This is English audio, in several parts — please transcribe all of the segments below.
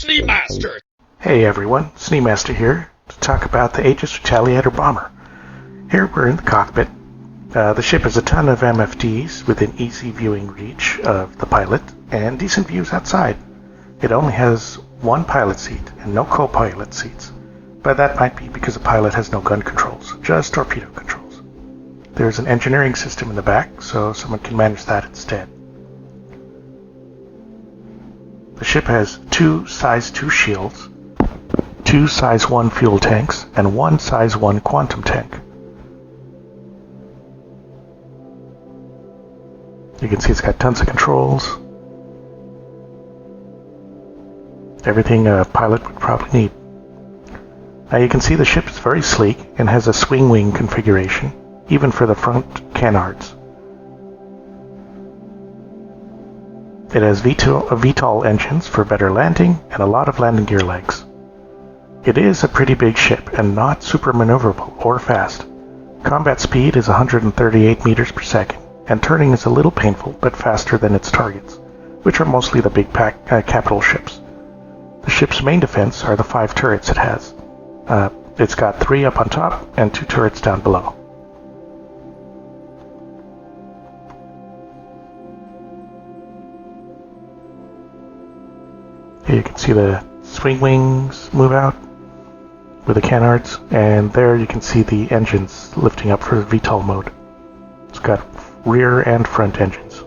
Sneemaster! Hey everyone, Sneemaster here to talk about the Aegis Retaliator Bomber. Here we're in the cockpit. The ship has a ton of MFDs within easy viewing reach of the pilot and decent views outside. It only has one pilot seat and no co-pilot seats, but that might be because the pilot has no gun controls, just torpedo controls. There's an engineering system in the back, so someone can manage that instead. The ship has 2 size 2 shields, 2 size 1 fuel tanks, and 1 size 1 quantum tank. You can see it's got tons of controls. Everything a pilot would probably need. Now you can see the ship is very sleek and has a swing wing configuration, even for the front canards. It has VTOL engines for better landing and a lot of landing gear legs. It is a pretty big ship and not super maneuverable or fast. Combat speed is 138 meters per second, and turning is a little painful but faster than its targets, which are mostly the big capital ships. The ship's main defense are the 5 turrets it has. It's got 3 up on top and 2 turrets down below. Here you can see the swing wings move out with the canards, and there you can see the engines lifting up for VTOL mode. It's got rear and front engines.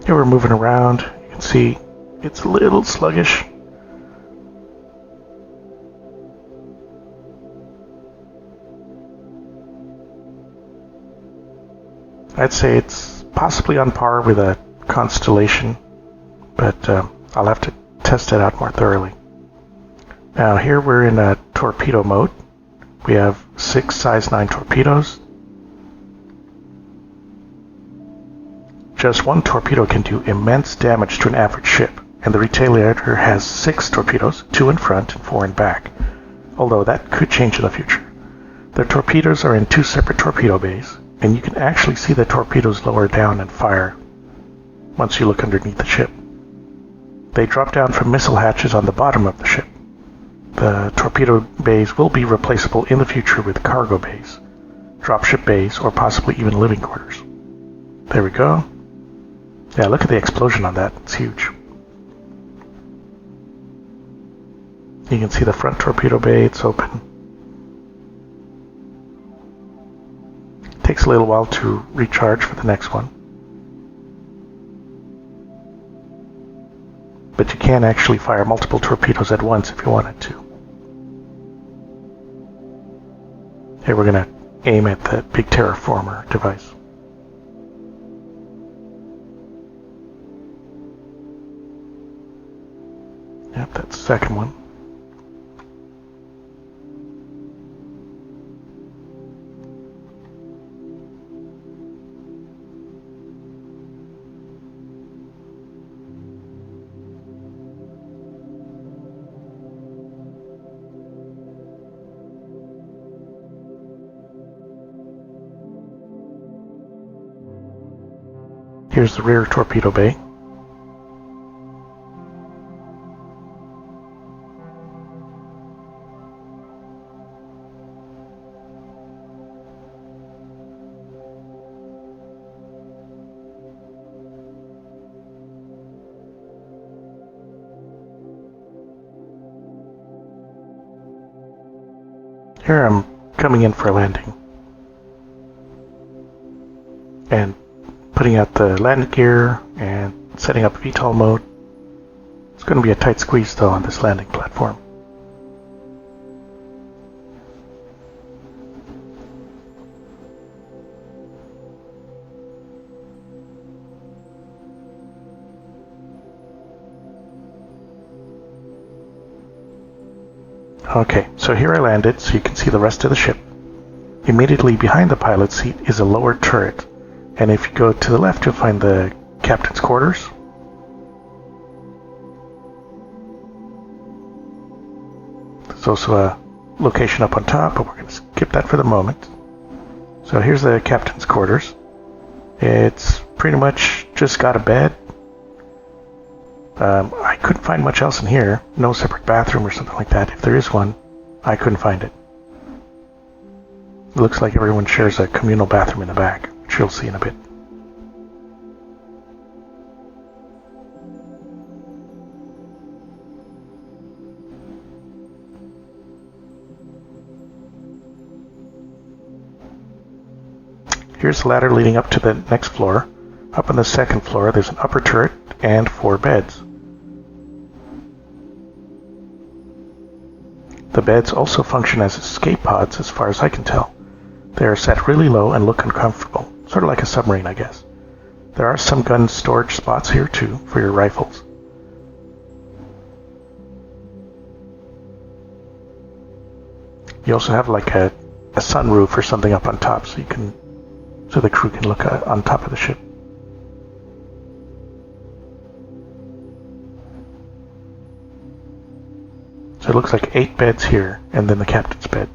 Here we're moving around. You can see it's a little sluggish. I'd say it's possibly on par with a Constellation, but I'll have to test it out more thoroughly. Now here we're in a torpedo mode. We have 6 size 9 torpedoes. Just one torpedo can do immense damage to an average ship, and the Retaliator has 6 torpedoes, 2 in front and 4 in back, although that could change in the future. The torpedoes are in 2 separate torpedo bays, and you can actually see the torpedoes lower down and fire once you look underneath the ship. They drop down from missile hatches on the bottom of the ship. The torpedo bays will be replaceable in the future with cargo bays, dropship bays, or possibly even living quarters. There we go. Yeah, look at the explosion on that. It's huge. You can see the front torpedo bay. It's open. It takes a little while to recharge for the next one. But you can actually fire multiple torpedoes at once if you wanted to. Here we're going to aim at the big terraformer device. Yep, that's the second one. Here's the rear torpedo bay. Here I'm coming in for a landing and putting out the landing gear and setting up VTOL mode. It's going to be a tight squeeze though on this landing platform. Okay, so here I landed, so you can see the rest of the ship. Immediately behind the pilot seat is a lower turret, and if you go to the left you'll find the captain's quarters. There's also a location up on top, but we're going to skip that for the moment. So here's the captain's quarters. It's pretty much just got a bed. I couldn't find much else in here. No separate bathroom or something like that. If there is one, I couldn't find it. It looks like everyone shares a communal bathroom in the back, which you'll see in a bit. Here's the ladder leading up to the next floor. Up on the second floor, there's an upper turret and 4 beds. The beds also function as escape pods, as far as I can tell. They are set really low and look uncomfortable, sort of like a submarine, I guess. There are some gun storage spots here too, for your rifles. You also have like a sunroof or something up on top, so the crew can look on top of the ship. So it looks like 8 beds here, and then the captain's bed.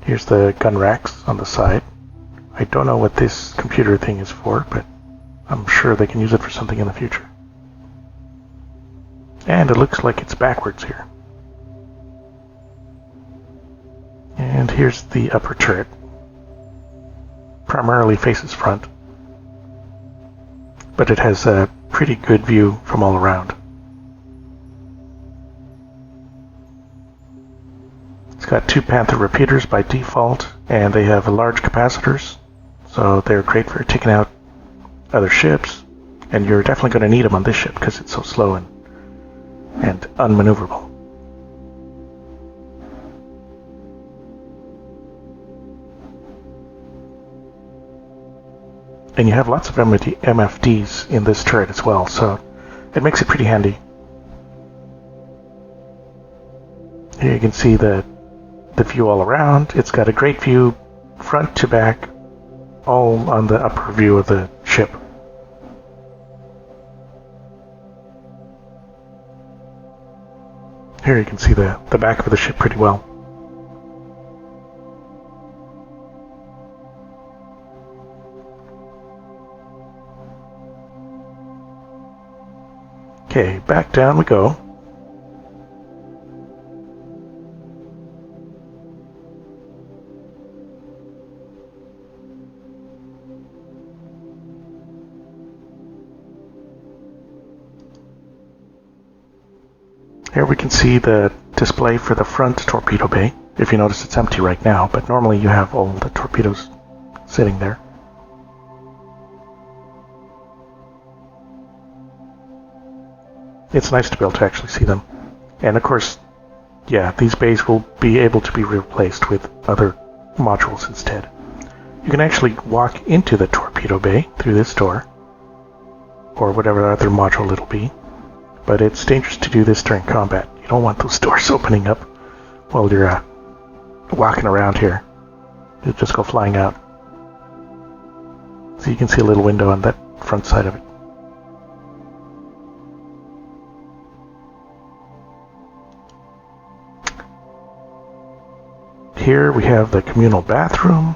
Here's the gun racks on the side. I don't know what this computer thing is for, but I'm sure they can use it for something in the future. And it looks like it's backwards here. And here's the upper turret. Primarily faces front, but it has a pretty good view from all around. It's got 2 Panther repeaters by default, and they have large capacitors, so they're great for taking out other ships, and you're definitely going to need them on this ship because it's so slow and unmaneuverable. And you have lots of MFDs in this turret as well, so it makes it pretty handy. Here you can see the view all around. It's got a great view front to back, all on the upper view of the ship. Here you can see the back of the ship pretty well. Okay, back down we go. Here we can see the display for the front torpedo bay. If you notice, it's empty right now, but normally you have all the torpedoes sitting there. It's nice to be able to actually see them. And of course, yeah, these bays will be able to be replaced with other modules instead. You can actually walk into the torpedo bay through this door, or whatever other module it'll be, but it's dangerous to do this during combat. You don't want those doors opening up while you're walking around here. You'll just go flying out. So you can see a little window on that front side of it. Here we have the communal bathroom.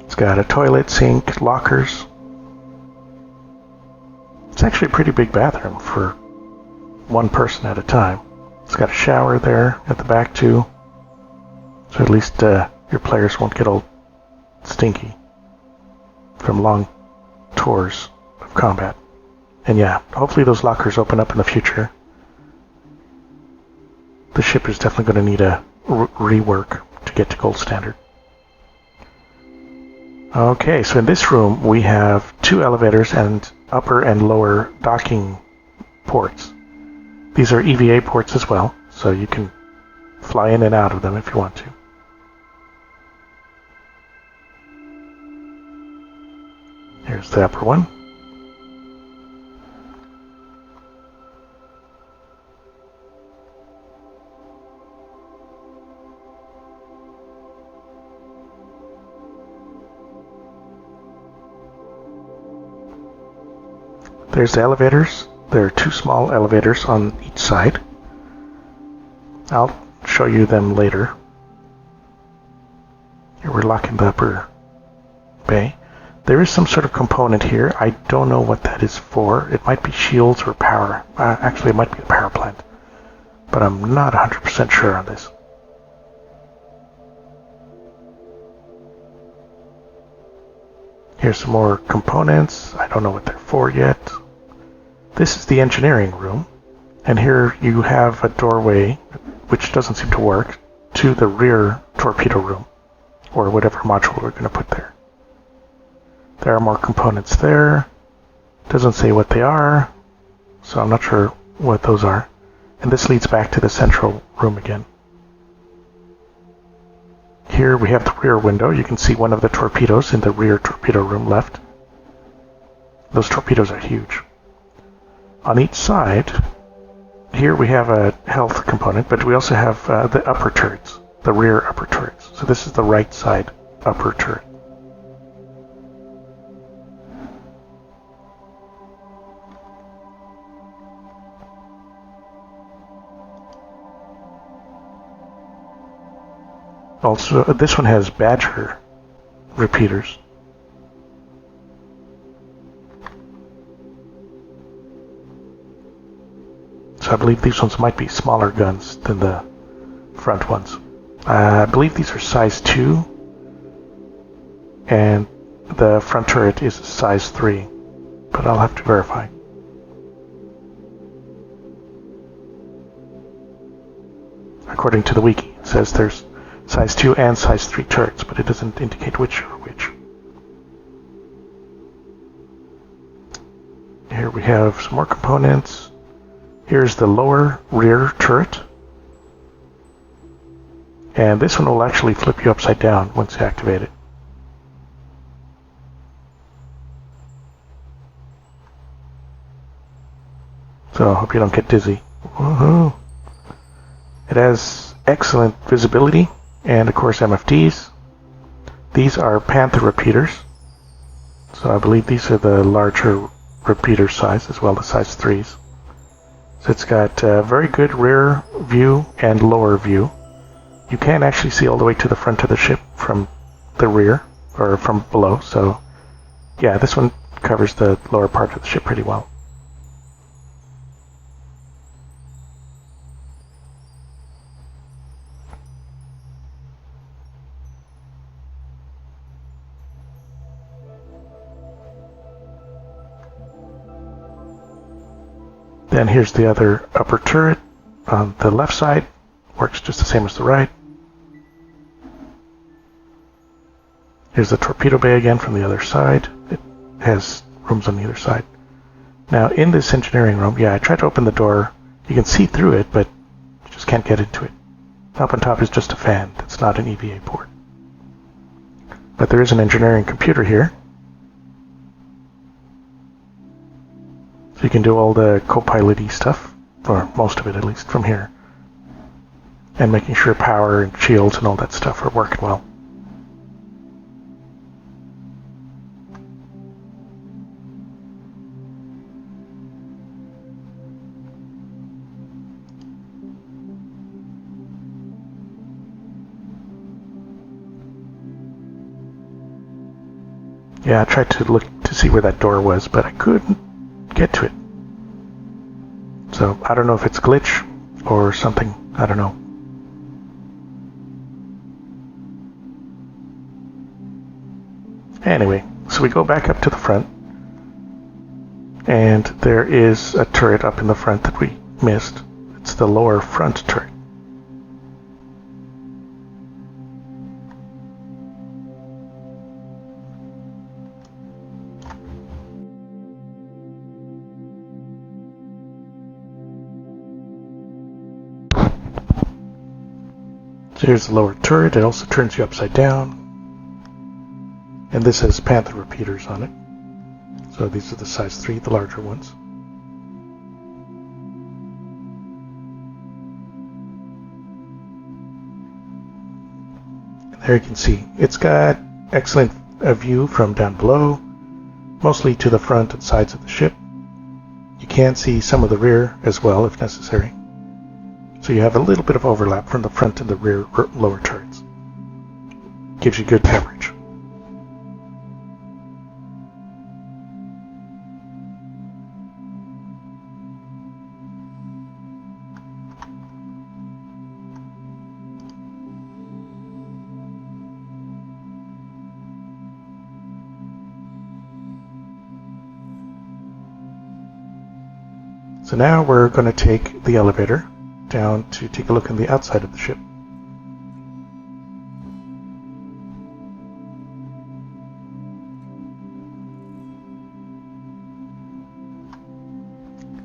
It's got a toilet, sink, lockers. It's actually a pretty big bathroom for one person at a time. It's got a shower there at the back too, so at least your players won't get all stinky from long tours of combat. And yeah, hopefully those lockers open up in the future. The ship is definitely going to need a rework to get to gold standard. Okay, so in this room we have 2 elevators and upper and lower docking ports. These are EVA ports as well, so you can fly in and out of them if you want to. Here's the upper one. There's the elevators. There are 2 small elevators on each side. I'll show you them later. Here we're locking the upper bay. There is some sort of component here. I don't know what that is for. It might be shields or power. Actually, it might be a power plant. But I'm not 100% sure on this. Here's some more components. I don't know what they're for yet. This is the engineering room. And here you have a doorway, which doesn't seem to work, to the rear torpedo room, or whatever module we're going to put there. There are more components there. Doesn't say what they are, so I'm not sure what those are. And this leads back to the central room again. Here we have the rear window. You can see one of the torpedoes in the rear torpedo room left. Those torpedoes are huge. On each side, here we have a health component, but we also have the upper turrets, the rear upper turrets. So this is the right side upper turret. Also, this one has Badger repeaters. So I believe these ones might be smaller guns than the front ones. I believe these are size 2, and the front turret is size 3, but I'll have to verify. According to the wiki, it says there's size 2 and size 3 turrets, but it doesn't indicate which are which. Here we have some more components. Here's the lower rear turret. And this one will actually flip you upside down once you activate it. So I hope you don't get dizzy. Woohoo! It has excellent visibility and of course MFDs. These are Panther repeaters. So I believe these are the larger repeater size as well as size 3s. So it's got very good rear view and lower view. You can actually see all the way to the front of the ship from the rear, or from below, so yeah, this one covers the lower part of the ship pretty well. Then here's the other upper turret on the left side. Works just the same as the right. Here's the torpedo bay again from the other side. It has rooms on the other side. Now in this engineering room, yeah, I tried to open the door. You can see through it, but you just can't get into it. Up on top is just a fan. That's not an EVA port. But there is an engineering computer here. So you can do all the co-pilot-y stuff, or most of it at least, from here. And making sure power and shields and all that stuff are working well. Yeah, I tried to look to see where that door was, but I couldn't get to it. So I don't know if it's a glitch or something. I don't know. Anyway, so we go back up to the front, and there is a turret up in the front that we missed. It's the lower front turret. So here's the lower turret. It also turns you upside down. And this has Panther repeaters on it. So these are the size 3, the larger ones. And there you can see, it's got excellent view from down below, mostly to the front and sides of the ship. You can see some of the rear as well if necessary. So you have a little bit of overlap from the front and the rear lower turrets. Gives you good coverage. So now we're going to take the elevator down to take a look on the outside of the ship.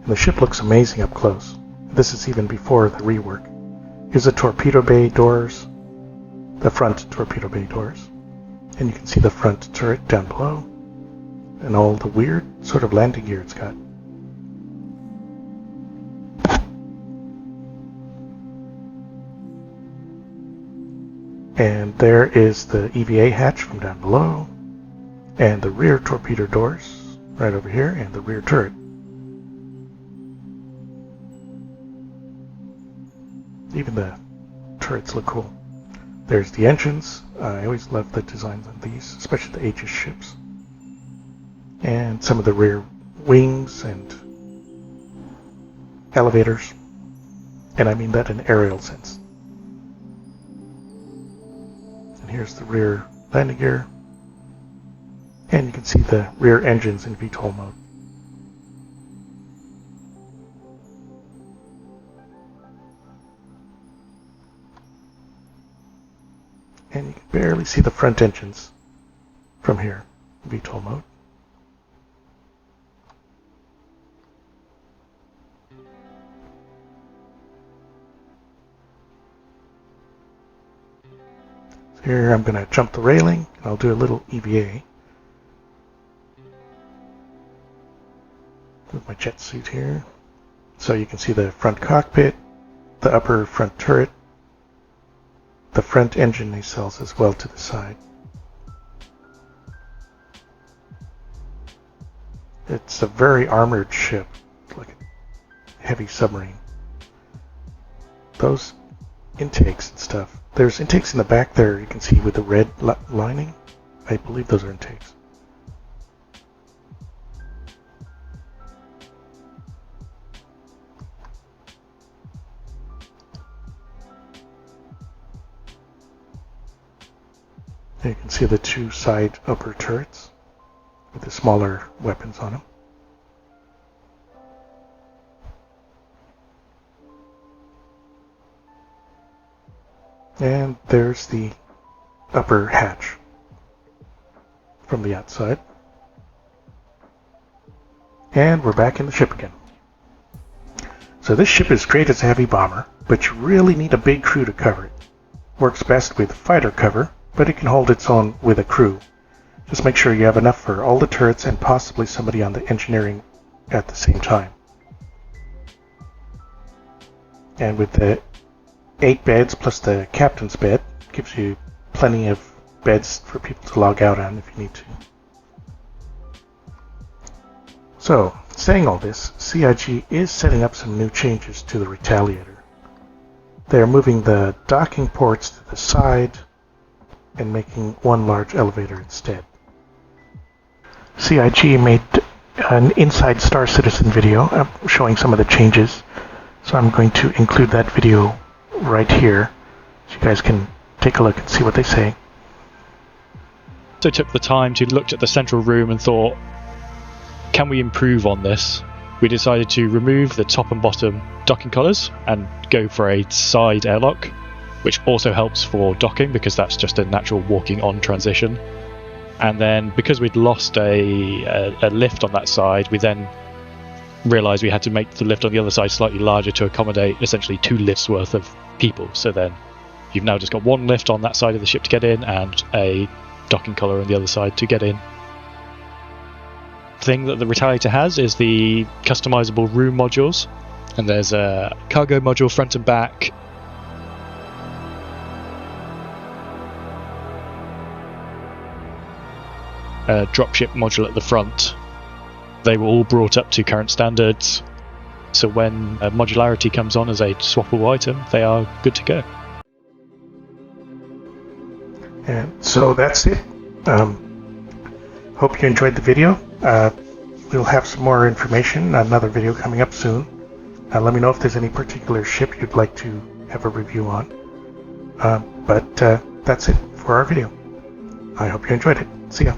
And the ship looks amazing up close. This is even before the rework. Here's the torpedo bay doors, the front torpedo bay doors, and you can see the front turret down below, and all the weird sort of landing gear it's got. And there is the EVA hatch from down below, and the rear torpedo doors right over here, and the rear turret. Even the turrets look cool. There's the engines. I always love the designs on these, especially the Aegis ships. And some of the rear wings and elevators. And I mean that in aerial sense. Here's the rear landing gear, and you can see the rear engines in VTOL mode. And you can barely see the front engines from here, VTOL mode. Here I'm going to jump the railing, and I'll do a little EVA with my jet suit here. So you can see the front cockpit, the upper front turret, the front engine nacelles as well to the side. It's a very armored ship, like a heavy submarine. Those intakes and stuff. There's intakes in the back there you can see with the red lining. I believe those are intakes. There you can see the two side upper turrets with the smaller weapons on them. And there's the upper hatch from the outside. And we're back in the ship again. So this ship is great as a heavy bomber, but you really need a big crew to cover it. Works best with fighter cover, but it can hold its own with a crew. Just make sure you have enough for all the turrets and possibly somebody on the engineering at the same time. And with the 8 beds plus the captain's bed, gives you plenty of beds for people to log out on if you need to. So, saying all this, CIG is setting up some new changes to the Retaliator. They are moving the docking ports to the side and making one large elevator instead. CIG made an Inside Star Citizen video showing some of the changes, so I'm going to include that video right here so you guys can take a look and see what they say. So took the time to look at the central room and thought, can we improve on this? We decided to remove the top and bottom docking collars and go for a side airlock, which also helps for docking because that's just a natural walking on transition. And then because we'd lost a lift on that side, we then realised we had to make the lift on the other side slightly larger to accommodate essentially 2 lifts worth of people. So then you've now just got 1 lift on that side of the ship to get in and a docking collar on the other side to get in. The thing that the Retaliator has is the customizable room modules, and there's a cargo module front and back, a dropship module at the front, They were all brought up to current standards, so when modularity comes on as a swappable item, they are good to go. And so that's it. Hope you enjoyed the video. We'll have some more information, another video coming up soon. Let me know if there's any particular ship you'd like to have a review on. But that's it for our video. I hope you enjoyed it. See ya.